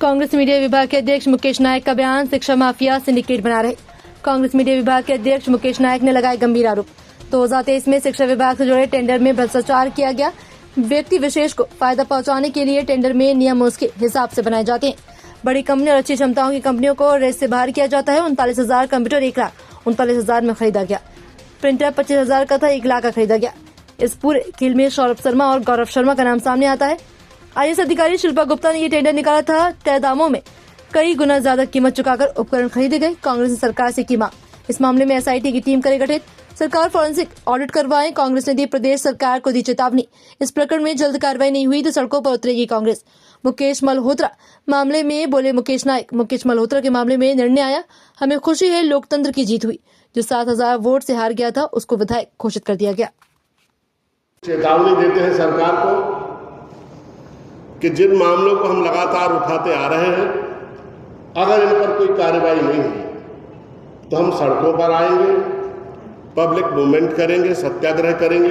Congress media विभाग के अध्यक्ष मुकेश नायक का बयान, शिक्षा माफिया सिंडिकेट बना रहे। कांग्रेस मीडिया विभाग के अध्यक्ष मुकेश नायक ने लगाए गंभीर आरोप। 2023 में शिक्षा विभाग से जुड़े टेंडर में भ्रष्टाचार किया गया। व्यक्ति विशेष को फायदा पहुंचाने के लिए टेंडर में नियम उसके हिसाब से बनाए जाते हैं। बड़ी कंपनी और अच्छी क्षमताओं की कंपनियों को रेस से बाहर किया जाता है। 39,000 कंप्यूटर 1,39,000 में खरीदा गया। प्रिंटर 25,000 का था, 1 लाख का खरीदा गया। इस पूरे खेल में सौरभ शर्मा और गौरव शर्मा का नाम सामने आता है। आईएएस अधिकारी शिल्पा गुप्ता ने ये टेंडर निकाला था। तय दामों में कई गुना ज्यादा कीमत चुकाकर उपकरण खरीदे गए। कांग्रेस ने सरकार से की मांग। इस मामले में एसआईटी की टीम करे गठित। सरकार फॉरेंसिक ऑडिट करवाए। कांग्रेस ने दी प्रदेश सरकार को दी चेतावनी। इस प्रकरण में जल्द कार्रवाई नहीं हुई तो सड़कों पर उतरेगी कांग्रेस। मुकेश मल्होत्रा मामले में बोले मुकेश नायक। मुकेश मल्होत्रा के मामले में निर्णय आया। हमें खुशी है, लोकतंत्र की जीत हुई। जो 7,000 वोट से हार गया था उसको विधायक घोषित कर दिया गया। चेतावनी देते हैं सरकार को कि जिन मामलों को हम लगातार उठाते आ रहे हैं, अगर इन पर कोई कार्रवाई नहीं हुई तो हम सड़कों पर आएंगे, पब्लिक मूवमेंट करेंगे, सत्याग्रह करेंगे,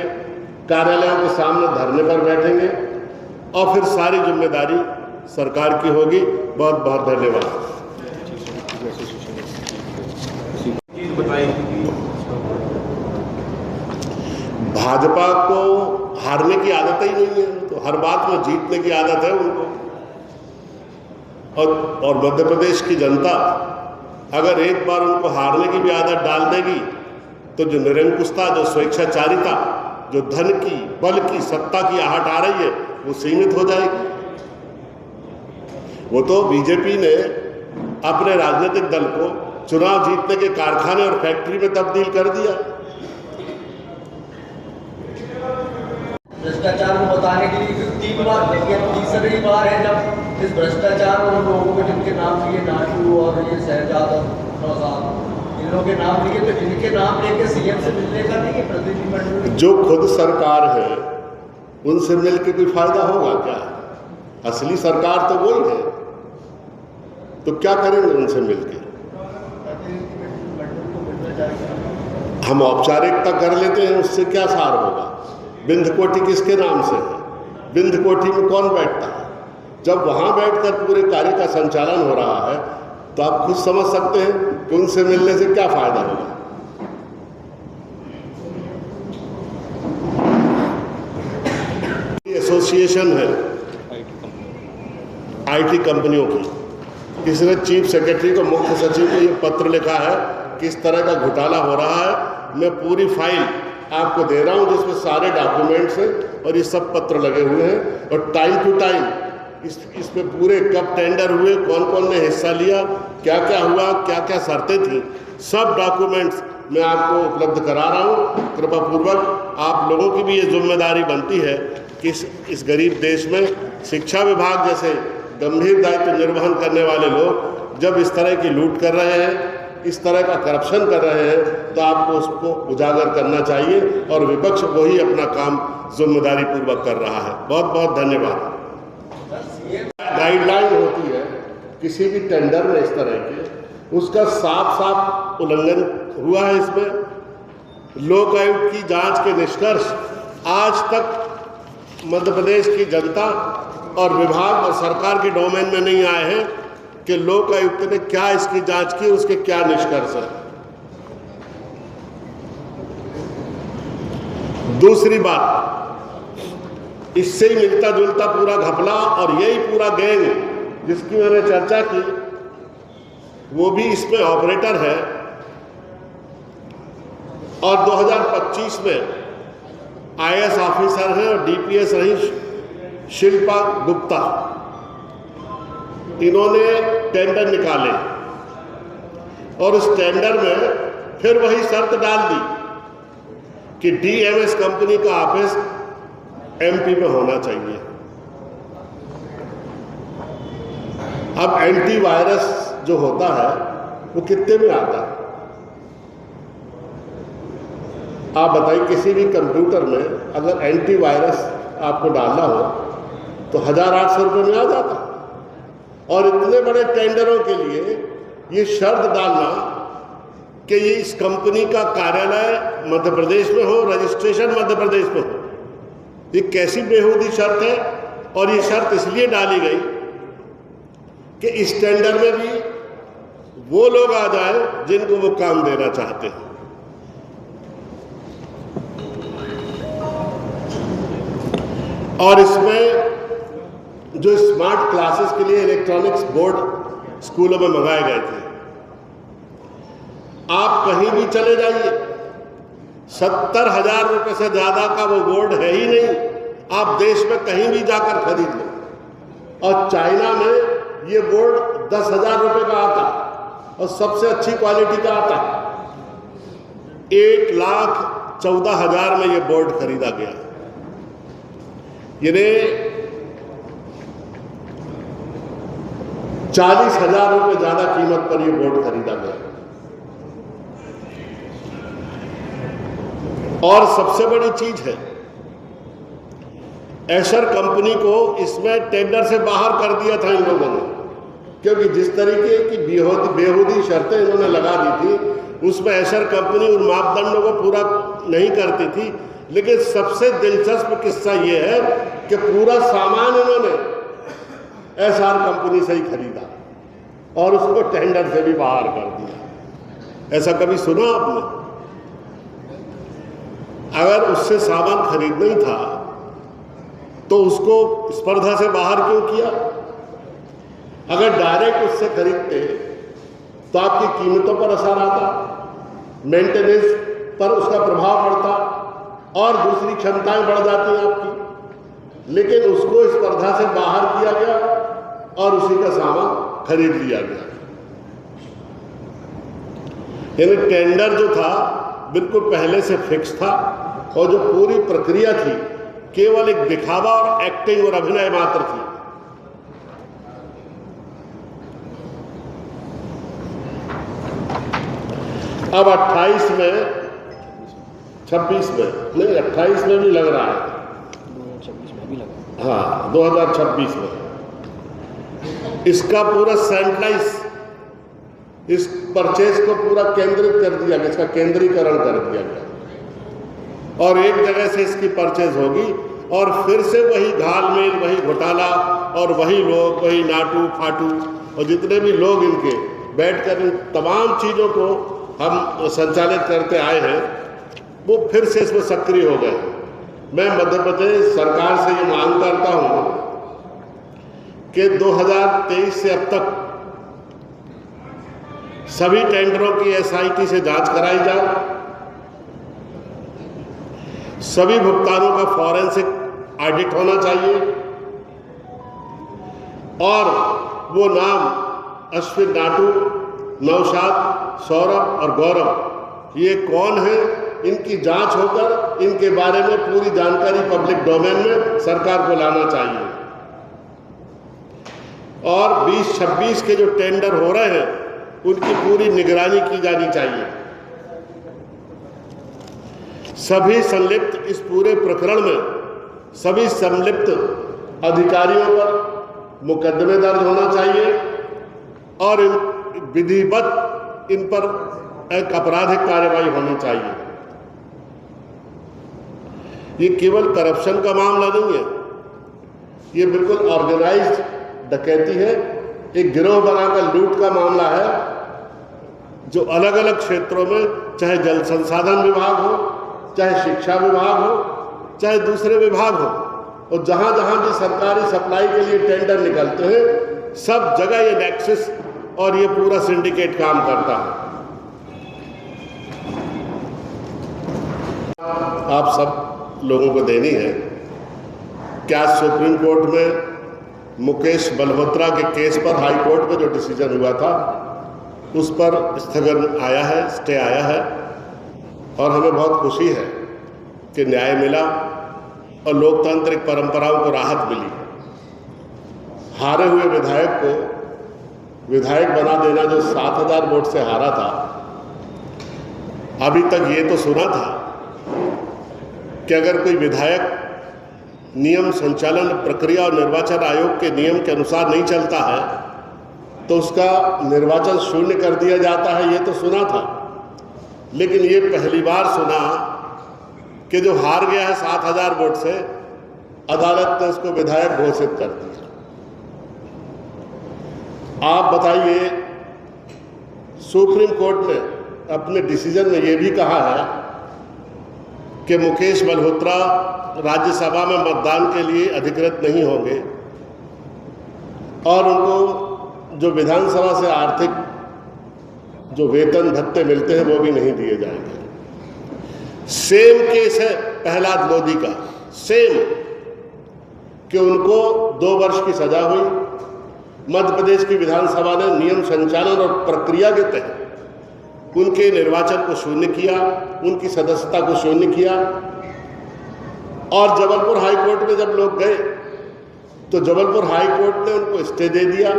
कार्यालयों के सामने धरने पर बैठेंगे और फिर सारी जिम्मेदारी सरकार की होगी। बहुत बहुत धन्यवाद। भाजपा को हारने की आदत ही नहीं है, तो हर बात में जीतने की आदत है उनको। और मध्य प्रदेश की जनता अगर एक बार उनको हारने की भी आदत डाल देगी तो जो निरंकुशता, जो स्वेच्छाचारिता, जो धन की, बल की, सत्ता की आहट आ रही है वो सीमित हो जाएगी। वो तो बीजेपी ने अपने राजनीतिक दल को चुनाव जीतने के कारखाने और फैक्ट्री में तब्दील कर दिया। भ्रष्टाचार को बताने के लिए 3 बार, तीसरी बार है जब इस भ्रष्टाचार और लोगों को जिनके नाम लिए, नाशू और ये शहजाद और नौसाद, इन लोगों के नाम लिए, तो इनके नाम लेके सीएम से मिलने का नहीं है प्रतिनिधिमंडल। जो खुद सरकार है उनसे मिलकर कोई फायदा होगा क्या? असली सरकार तो वही है, तो क्या करेंगे उनसे मिलकर? हम औपचारिकता कर लेते हैं, उससे क्या सार होगा? बिंद कोठी किसके नाम से है? बिंद कोठी में कौन बैठता है? जब वहां बैठकर पूरे कार्य का संचालन हो रहा है तो आप खुद समझ सकते हैं कि उनसे मिलने से क्या फायदा होगा। एसोसिएशन है आईटी कंपनियों की, किसी ने चीफ सेक्रेटरी को, मुख्य सचिव को ये पत्र लिखा है कि इस तरह का घोटाला हो रहा है। मैं पूरी फाइल आपको दे रहा हूं जिसमें सारे डॉक्यूमेंट्स हैं और ये सब पत्र लगे हुए हैं और टाइम टू टाइम इसमें पूरे कब टेंडर हुए, कौन कौन ने हिस्सा लिया, क्या क्या हुआ, क्या क्या शर्तें थी, सब डॉक्यूमेंट्स मैं आपको उपलब्ध करा रहा हूँ। कृपा पूर्वक आप लोगों की भी ये जिम्मेदारी बनती है कि इस गरीब देश में शिक्षा विभाग जैसे गंभीर दायित्व निर्वहन करने वाले लोग जब इस तरह की लूट कर रहे हैं, इस तरह का करप्शन कर रहे हैं, तो आपको उसको उजागर करना चाहिए और विपक्ष वही अपना काम जिम्मेदारी पूर्वक कर रहा है। बहुत बहुत धन्यवाद। गाइडलाइन होती है किसी भी टेंडर में इस तरह के, उसका साफ साफ उल्लंघन हुआ है। इसमें लोक आयुक्त की जांच के निष्कर्ष आज तक मध्य प्रदेश की जनता और विभाग और सरकार के डोमेन में नहीं आए हैं कि लोक आयुक्त ने क्या इसकी जांच की, उसके क्या निष्कर्ष है। दूसरी बात, इससे ही मिलता जुलता पूरा घपला और यही पूरा गैंग जिसकी मैंने चर्चा की वो भी इसमें ऑपरेटर है। और 2025 में आईएएस ऑफिसर है और डीपीएस रही शिल्पा गुप्ता। इन्होंने टेंडर निकाले और उस टेंडर में फिर वही शर्त डाल दी कि डीएमएस कंपनी का ऑफिस एमपी में होना चाहिए। अब एंटीवायरस जो होता है वो कितने में आता है? आप बताइए, किसी भी कंप्यूटर में अगर एंटीवायरस आपको डालना हो तो 1,800 रुपये में आ जाता। और इतने बड़े टेंडरों के लिए ये शर्त डालना कि ये इस कंपनी का कार्यालय मध्य प्रदेश में हो, रजिस्ट्रेशन मध्य प्रदेश में हो, ये कैसी बेहूदी शर्त है। और ये शर्त इसलिए डाली गई कि इस टेंडर में भी वो लोग आ जाए जिनको वो काम देना चाहते हैं। और इसमें जो स्मार्ट क्लासेस के लिए इलेक्ट्रॉनिक्स बोर्ड स्कूलों में मंगाए गए थे, आप कहीं भी चले जाइए 70,000 रुपए से ज्यादा का वो बोर्ड है ही नहीं। आप देश में कहीं भी जाकर खरीद लो। और चाइना में ये बोर्ड 10,000 रुपए का आता है और सबसे अच्छी क्वालिटी का आता है। 1,14,000 में ये बोर्ड खरीदा गया। यानी 40,000 रुपए ज्यादा कीमत पर ये बोर्ड खरीदा गया। और सबसे बड़ी चीज है, एशर कंपनी को इसमें टेंडर से बाहर कर दिया था इन लोगों ने, क्योंकि जिस तरीके की बेहूदी शर्तें इन्होंने लगा दी थी उसमें एशर कंपनी उन मापदंडों को पूरा नहीं करती थी। लेकिन सबसे दिलचस्प किस्सा ये है कि पूरा सामान इन्होंने एशर कंपनी से ही खरीदा और उसको टेंडर से भी बाहर कर दिया। ऐसा कभी सुना आपने? अगर उससे सामान खरीदना ही था तो उसको स्पर्धा से बाहर क्यों किया? अगर डायरेक्ट उससे खरीदते तो आपकी कीमतों पर असर आता, मेंटेनेंस पर उसका प्रभाव पड़ता और दूसरी क्षमताएं बढ़ जाती हैं आपकी। लेकिन उसको स्पर्धा से बाहर किया गया और उसी का सामान खरीद लिया गया। यानी टेंडर जो था बिल्कुल पहले से फिक्स था और जो पूरी प्रक्रिया थी केवल एक दिखावा और एक्टिंग और अभिनय मात्र थी। अब 28 में 26 में नहीं 28 में भी लग रहा है, 2026 में भी लगा। हाँ 2026 में इसका पूरा सेंट्रलाइज इस परचेज को पूरा केंद्रित कर दिया गया, इसका केंद्रीकरण कर दिया गया और एक जगह से इसकी परचेज होगी और फिर से वही घालमेल, वही घोटाला और वही लोग, वही नाटू फाटू और जितने भी लोग इनके बैठकर इन तमाम चीज़ों को हम संचालित करते आए हैं वो फिर से इसमें सक्रिय हो गए। मैं मध्य प्रदेश सरकार से ये मांग करता हूँ कि 2023 से अब तक सभी टेंडरों की एसआईटी से जांच कराई जाए, सभी भुगतानों का फॉरेंसिक ऑडिट होना चाहिए और वो नाम अश्विन नाटू, नौशाद, सौरभ और गौरव ये कौन है, इनकी जांच होकर इनके बारे में पूरी जानकारी पब्लिक डोमेन में सरकार को लाना चाहिए। और 2026 के जो टेंडर हो रहे हैं उनकी पूरी निगरानी की जानी चाहिए। सभी संलिप्त इस पूरे प्रकरण में सभी संलिप्त अधिकारियों पर मुकदमे दर्ज होना चाहिए और विधिवत इन पर एक आपराधिक कार्रवाई होनी चाहिए। ये केवल करप्शन का मामला नहीं है, ये बिल्कुल ऑर्गेनाइज्ड डकैती है, एक गिरोह बनाकर लूट का मामला है जो अलग अलग क्षेत्रों में, चाहे जल संसाधन विभाग हो, चाहे शिक्षा विभाग हो, चाहे दूसरे विभाग हो, और जहां जहां भी सरकारी सप्लाई के लिए टेंडर निकलते हैं सब जगह ये नेक्सस और ये पूरा सिंडिकेट काम करता है। आप सब लोगों को देनी है क्या सुप्रीम कोर्ट में मुकेश मल्होत्रा के केस पर हाई कोर्ट में जो डिसीजन हुआ था उस पर स्थगन आया है, स्टे आया है और हमें बहुत खुशी है कि न्याय मिला और लोकतांत्रिक परंपराओं को राहत मिली। हारे हुए विधायक को विधायक बना देना जो 7,000 वोट से हारा था, अभी तक ये तो सुना था कि अगर कोई विधायक नियम संचालन प्रक्रिया और निर्वाचन आयोग के नियम के अनुसार नहीं चलता है तो उसका निर्वाचन शून्य कर दिया जाता है, ये तो सुना था। लेकिन ये पहली बार सुना कि जो हार गया है 7,000 वोट से, अदालत ने उसको विधायक घोषित कर दिया। आप बताइए, सुप्रीम कोर्ट ने अपने डिसीजन में ये भी कहा है कि मुकेश मल्होत्रा राज्यसभा में मतदान के लिए अधिकृत नहीं होंगे और उनको जो विधानसभा से आर्थिक जो वेतन भत्ते मिलते हैं वो भी नहीं दिए जाएंगे। सेम केस है प्रहलाद लोधी का, सेम, कि उनको 2 वर्ष की सजा हुई। मध्य प्रदेश की विधानसभा ने नियम संचालन और प्रक्रिया के तहत उनके निर्वाचन को शून्य किया, उनकी सदस्यता को शून्य किया। और जबलपुर हाई कोर्ट में जब लोग गए तो जबलपुर हाई कोर्ट ने उनको स्टे दे दिया,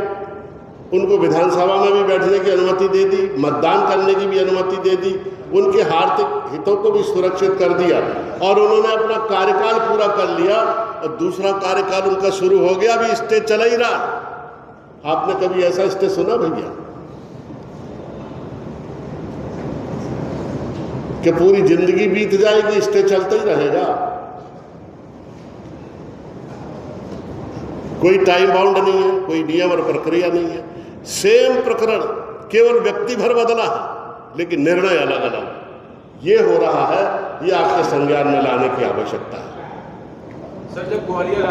उनको विधानसभा में भी बैठने की अनुमति दे दी, मतदान करने की भी अनुमति दे दी, उनके आर्थिक हितों को भी सुरक्षित कर दिया और उन्होंने अपना कार्यकाल पूरा कर लिया और दूसरा कार्यकाल उनका शुरू हो गया, अभी स्टे चला ही रहा। आपने कभी ऐसा स्टे सुना भैया कि पूरी जिंदगी बीत जाएगी, स्टे चलता ही रहेगा? कोई टाइम बाउंड नहीं है, कोई नियम और प्रक्रिया नहीं है। सेम प्रकरण, केवल व्यक्ति भर बदला है लेकिन निर्णय अलग अलग। ये हो रहा है, ये आपके संज्ञान में लाने की आवश्यकता है। सर, जब ग्वालियर